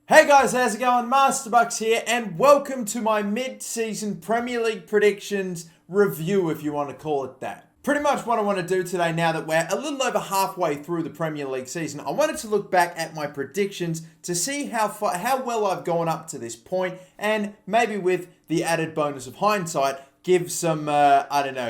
Hey guys, how's it going? MasterBucks here, and welcome to my mid-season Premier League predictions review, if you want to call it that. Pretty much what I want to do today, now that we're a little over halfway through the Premier League season, I wanted to look back at my predictions to see how well I've gone up to this point, and maybe with the added bonus of hindsight, give some,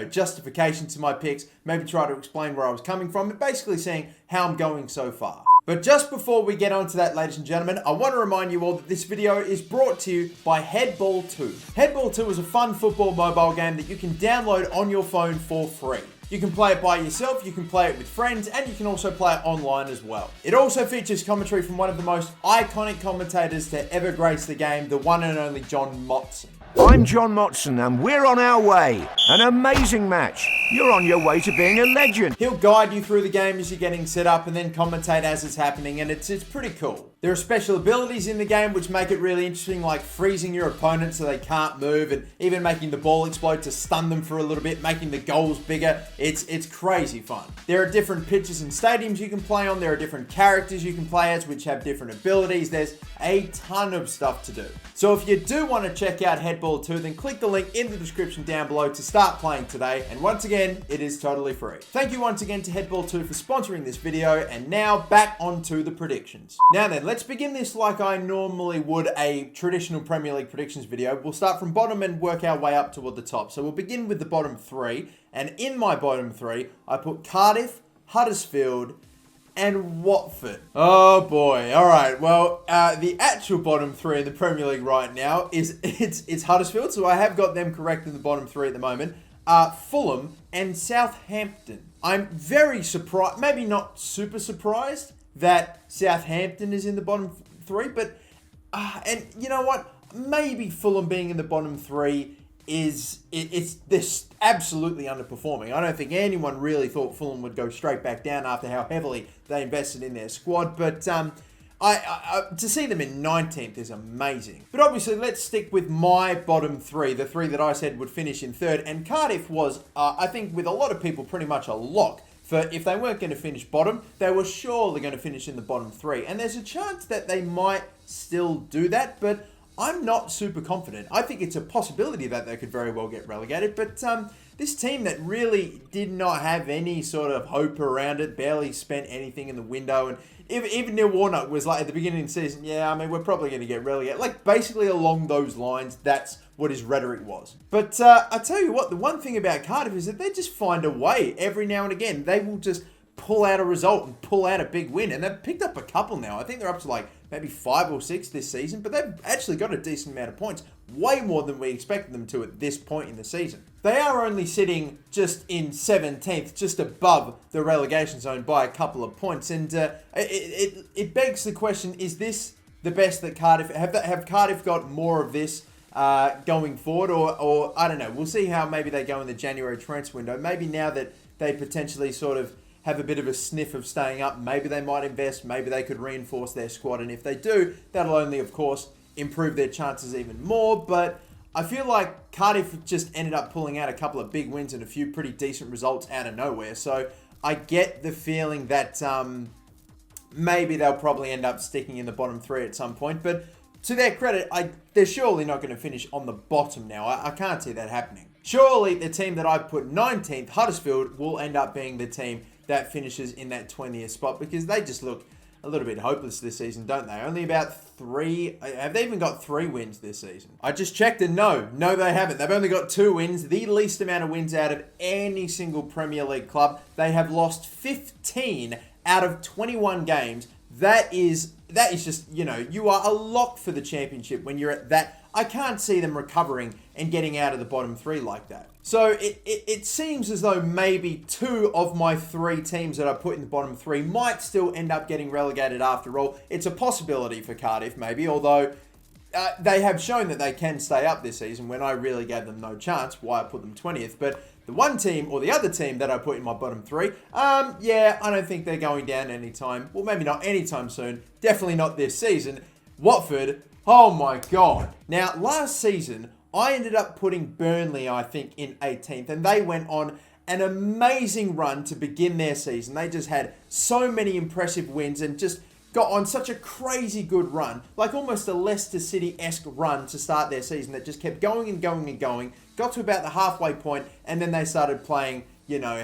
justification to my picks, maybe try to explain where I was coming from, and basically seeing how I'm going so far. But just before we get on to that, ladies and gentlemen, I want to remind you all that this video is brought to you by Headball 2. Headball 2 is a fun football mobile game that you can download on your phone for free. You can play it by yourself, you can play it with friends, and you can also play it online as well. It also features commentary from one of the most iconic commentators to ever grace the game, the one and only John Motson. I'm John Motson, and we're on our way. An amazing match. You're on your way to being a legend. He'll guide you through the game as you're getting set up and then commentate as it's happening, and it's pretty cool. There are special abilities in the game which make it really interesting, like freezing your opponent so they can't move, and even making the ball explode to stun them for a little bit, making the goals bigger. It's crazy fun. There are different pitches and stadiums you can play on. There are different characters you can play as which have different abilities. There's a ton of stuff to do. So if you do want to check out Headball 2, then click the link in the description down below to start playing today. And once again, it is totally free. Thank you once again to Headball 2 for sponsoring this video. And now back onto the predictions. Now then, let's begin this like I normally would a traditional Premier League predictions video. We'll start from bottom and work our way up toward the top. So we'll begin with the bottom three. And in my bottom three, I put Cardiff, Huddersfield, and Watford. Oh boy. All right. Well, the actual bottom three in the Premier League right now it's Huddersfield. So I have got them correct in the bottom three at the moment. Fulham and Southampton. I'm very surprised, maybe not super surprised that Southampton is in the bottom three, but and you know what? Maybe Fulham being in the bottom three it's this absolutely underperforming. I don't think anyone really thought Fulham would go straight back down after how heavily they invested in their squad. But to see them in 19th is amazing. But obviously, let's stick with my bottom three, the three that I said would finish in third. And Cardiff was, I think, with a lot of people, pretty much a lock. For if they weren't going to finish bottom, they were surely going to finish in the bottom three. And there's a chance that they might still do that, but I'm not super confident. I think it's a possibility that they could very well get relegated, but this team that really did not have any sort of hope around it, barely spent anything in the window, and even Neil Warnock was like at the beginning of the season, yeah, I mean, we're probably going to get relegated. Like basically along those lines, that's what his rhetoric was. But I tell you what, the one thing about Cardiff is that they just find a way every now and again. They will just pull out a result and pull out a big win, and they've picked up a couple now. I think they're up to like maybe 5 or 6 this season, but they've actually got a decent amount of points, way more than we expected them to at this point in the season. They are only sitting just in 17th, just above the relegation zone by a couple of points, and it begs the question, is this the best that Cardiff, have Cardiff got more of this going forward, or I don't know, we'll see how maybe they go in the January transfer window. Maybe now that they potentially sort of have a bit of a sniff of staying up, maybe they might invest, maybe they could reinforce their squad, and if they do, that'll only, of course, improve their chances even more. But I feel like Cardiff just ended up pulling out a couple of big wins and a few pretty decent results out of nowhere, so I get the feeling that maybe they'll probably end up sticking in the bottom three at some point, but to their credit, they're surely not going to finish on the bottom now. I can't see that happening. Surely the team that I put 19th, Huddersfield, will end up being the team that finishes in that 20th spot, because they just look a little bit hopeless this season, don't they? Only about 3, have they even got 3 wins this season? I just checked and no, they haven't. They've only got 2 wins, the least amount of wins out of any single Premier League club. They have lost 15 out of 21 games. That is just, you are a lock for the championship when you're at that. I can't see them recovering and getting out of the bottom 3 like that. So it seems as though maybe 2 of my 3 teams that I put in the bottom 3 might still end up getting relegated after all. It's a possibility for Cardiff maybe, although they have shown that they can stay up this season when I really gave them no chance, why I put them 20th. But the one team, or the other team that I put in my bottom 3, I don't think they're going down anytime. Well, maybe not anytime soon. Definitely not this season. Watford, oh my God. Now, last season, I ended up putting Burnley, I think, in 18th, and they went on an amazing run to begin their season. They just had so many impressive wins and just got on such a crazy good run, like almost a Leicester City-esque run to start their season that just kept going and going and going, got to about the halfway point, and then they started playing,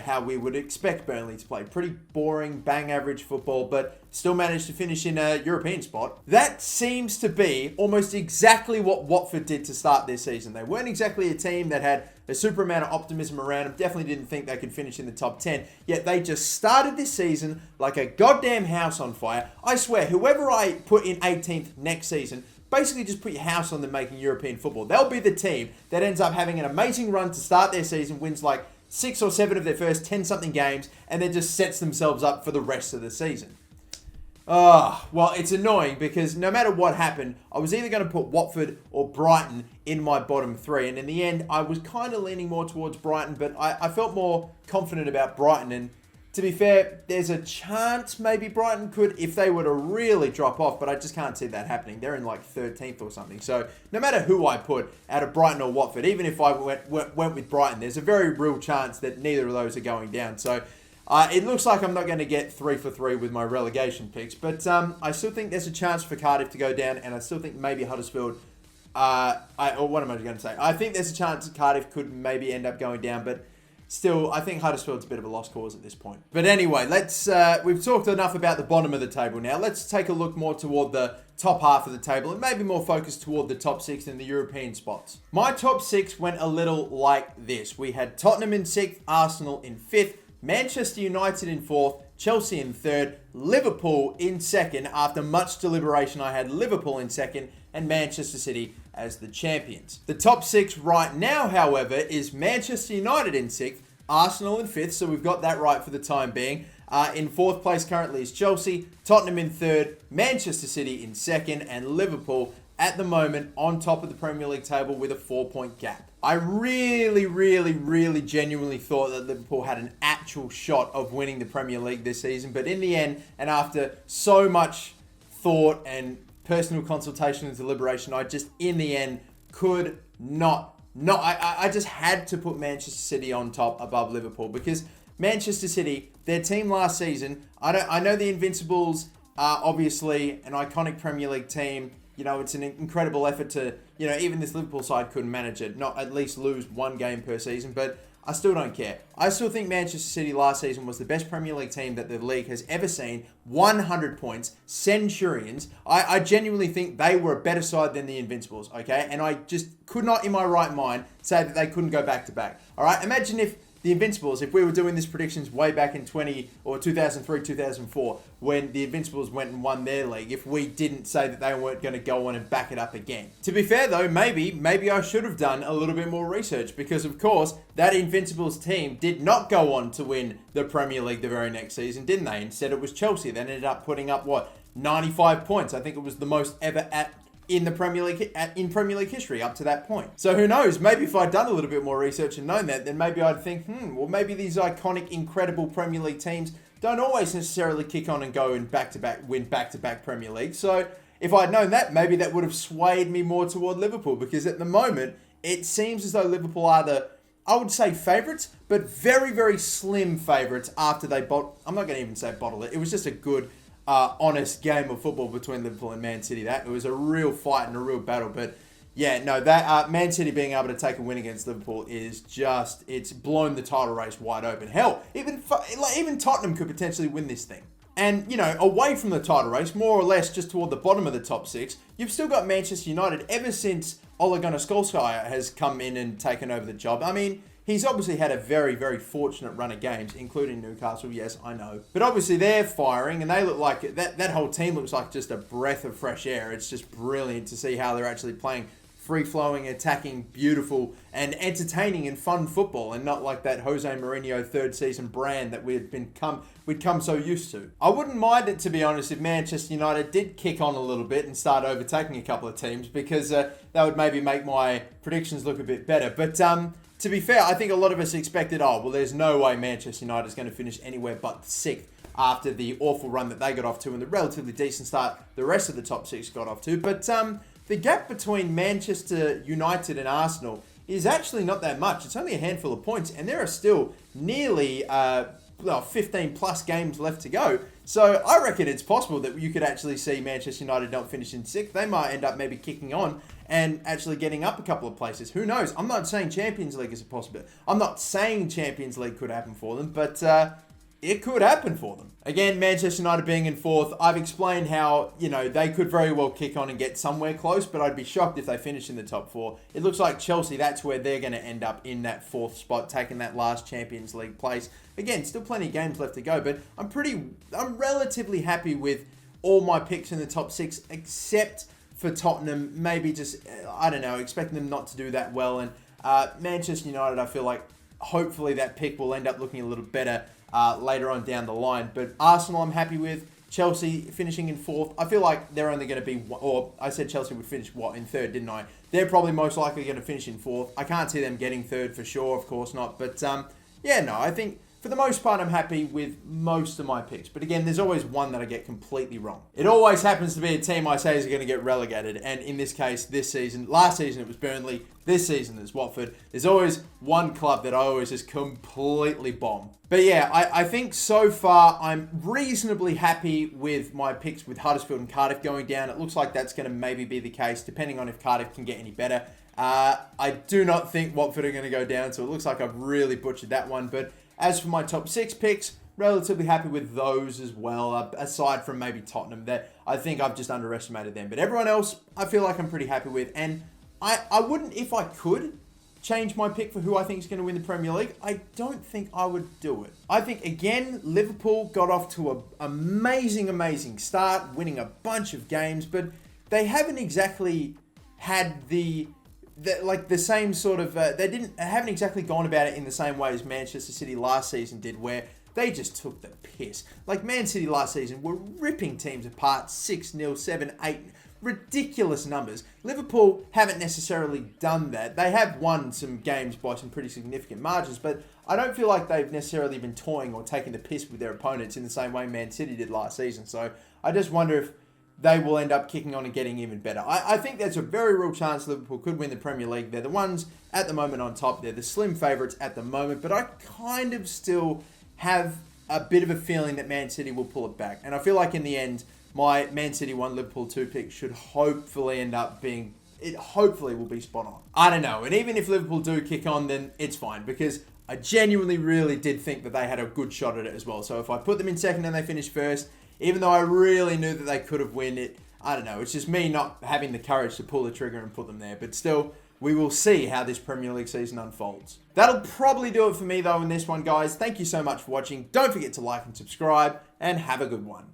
how we would expect Burnley to play. Pretty boring, bang average football, but still managed to finish in a European spot. That seems to be almost exactly what Watford did to start their season. They weren't exactly a team that had a super amount of optimism around them. Definitely didn't think they could finish in the top 10. Yet they just started this season like a goddamn house on fire. I swear, whoever I put in 18th next season, basically just put your house on them making European football. They'll be the team that ends up having an amazing run to start their season, wins like 6 or 7 of their first 10-something games, and then just sets themselves up for the rest of the season. Well, it's annoying because no matter what happened, I was either going to put Watford or Brighton in my bottom 3. And in the end, I was kind of leaning more towards Brighton, but I felt more confident about Brighton. And to be fair, there's a chance maybe Brighton could if they were to really drop off, but I just can't see that happening. They're in like 13th or something. So no matter who I put out of Brighton or Watford, even if I went with Brighton, there's a very real chance that neither of those are going down. So it looks like I'm not going to get 3 for 3 with my relegation picks, but I still think there's a chance for Cardiff to go down, and I still think maybe Huddersfield. What am I going to say? I think there's a chance that Cardiff could maybe end up going down, but still, I think Huddersfield's a bit of a lost cause at this point. But anyway, we've talked enough about the bottom of the table now. Let's take a look more toward the top half of the table and maybe more focused toward the top 6 in the European spots. My top 6 went a little like this. We had Tottenham in 6th, Arsenal in 5th, Manchester United in 4th, Chelsea in 3rd, Liverpool in 2nd. After much deliberation, I had Liverpool in 2nd and Manchester City as the champions. The top 6 right now, however, is Manchester United in 6th, Arsenal in 5th, so we've got that right for the time being. In 4th place currently is Chelsea, Tottenham in 3rd, Manchester City in 2nd, and Liverpool at the moment on top of the Premier League table with a 4-point gap. I really genuinely thought that Liverpool had an actual shot of winning the Premier League this season, but in the end, and after so much thought and personal consultation and deliberation, I just, in the end, could not. I just had to put Manchester City on top above Liverpool because Manchester City, their team last season, I know the Invincibles are obviously an iconic Premier League team. It's an incredible effort to, even this Liverpool side couldn't manage it, not at least lose 1 game per season, but I still don't care. I still think Manchester City last season was the best Premier League team that the league has ever seen. 100 points, centurions. I genuinely think they were a better side than the Invincibles, okay? And I just could not in my right mind say that they couldn't go back to back. All right, imagine if the Invincibles, if we were doing these predictions way back in 2003, 2004, when the Invincibles went and won their league, if we didn't say that they weren't going to go on and back it up again. To be fair though, maybe I should have done a little bit more research because of course, that Invincibles team did not go on to win the Premier League the very next season, didn't they? Instead it was Chelsea. They ended up putting up, 95 points. I think it was the most ever in Premier League history up to that point. So who knows, maybe if I'd done a little bit more research and known that, then maybe I'd think, maybe these iconic, incredible Premier League teams don't always necessarily kick on and go and win back-to-back Premier League. So if I'd known that, maybe that would have swayed me more toward Liverpool because at the moment, it seems as though Liverpool are I would say favourites, but very, very slim favourites after they I'm not going to even say bottle it. It was just a good honest game of football between Liverpool and Man City. It was a real fight and a real battle. But yeah, no, that Man City being able to take a win against Liverpool is it's blown the title race wide open. Hell, even Tottenham could potentially win this thing. And, away from the title race, more or less just toward the bottom of the top 6, you've still got Manchester United ever since Ole Gunnar Solskjaer has come in and taken over the job. I mean, he's obviously had a very, very fortunate run of games, including Newcastle, yes, I know. But obviously they're firing, and they look like, that whole team looks like just a breath of fresh air. It's just brilliant to see how they're actually playing free-flowing, attacking, beautiful, and entertaining and fun football, and not like that Jose Mourinho third season brand that we'd come so used to. I wouldn't mind it, to be honest, if Manchester United did kick on a little bit and start overtaking a couple of teams, because that would maybe make my predictions look a bit better. But to be fair, I think a lot of us expected, there's no way Manchester United is going to finish anywhere but 6th after the awful run that they got off to and the relatively decent start the rest of the top 6 got off to. But the gap between Manchester United and Arsenal is actually not that much. It's only a handful of points, and there are still nearly 15 plus games left to go. So I reckon it's possible that you could actually see Manchester United not finish in 6th. They might end up maybe kicking on and actually getting up a couple of places. Who knows? I'm not saying Champions League is a possibility. I'm not saying Champions League could happen for them, but it could happen for them. Again, Manchester United being in 4th, I've explained how, they could very well kick on and get somewhere close, but I'd be shocked if they finish in the top 4. It looks like Chelsea, that's where they're going to end up in that 4th spot, taking that last Champions League place. Again, still plenty of games left to go, but I'm relatively happy with all my picks in the top 6, except for Tottenham. Maybe just, I don't know, expecting them not to do that well. And Manchester United, I feel like hopefully that pick will end up looking a little better later on down the line. But Arsenal, I'm happy with. Chelsea finishing in 4th. I feel like they're only going to be, or I said Chelsea would finish, in 3rd, didn't I? They're probably most likely going to finish in 4th. I can't see them getting 3rd for sure, of course not. But I think for the most part, I'm happy with most of my picks. But again, there's always one that I get completely wrong. It always happens to be a team I say is going to get relegated. And in this case, last season it was Burnley. This season it's Watford. There's always one club that I always just completely bomb. But yeah, I think so far I'm reasonably happy with my picks with Huddersfield and Cardiff going down. It looks like that's going to maybe be the case, depending on if Cardiff can get any better. I do not think Watford are going to go down, so it looks like I've really butchered that one. But as for my top 6 picks, relatively happy with those as well, aside from maybe Tottenham. That I think I've just underestimated them. But everyone else, I feel like I'm pretty happy with. And I wouldn't, if I could, change my pick for who I think is going to win the Premier League. I don't think I would do it. I think, again, Liverpool got off to an amazing start, winning a bunch of games, but they haven't exactly had the same sort of, haven't exactly gone about it in the same way as Manchester City last season did, where they just took the piss. Like Man City last season were ripping teams apart, 6-0, 7-8, ridiculous numbers. Liverpool haven't necessarily done that. They have won some games by some pretty significant margins, but I don't feel like they've necessarily been toying or taking the piss with their opponents in the same way Man City did last season. So I just wonder if they will end up kicking on and getting even better. I think there's a very real chance Liverpool could win the Premier League. They're the ones at the moment on top. They're the slim favourites at the moment, but I kind of still have a bit of a feeling that Man City will pull it back. And I feel like in the end, my Man City 1, Liverpool 2 pick should hopefully end up being, it hopefully will be spot on. I don't know. And even if Liverpool do kick on, then it's fine, because I genuinely really did think that they had a good shot at it as well. So if I put them in 2nd and they finish 1st, even though I really knew that they could have won it, I don't know. It's just me not having the courage to pull the trigger and put them there. But still, we will see how this Premier League season unfolds. That'll probably do it for me, though, in this one, guys. Thank you so much for watching. Don't forget to like and subscribe, and have a good one.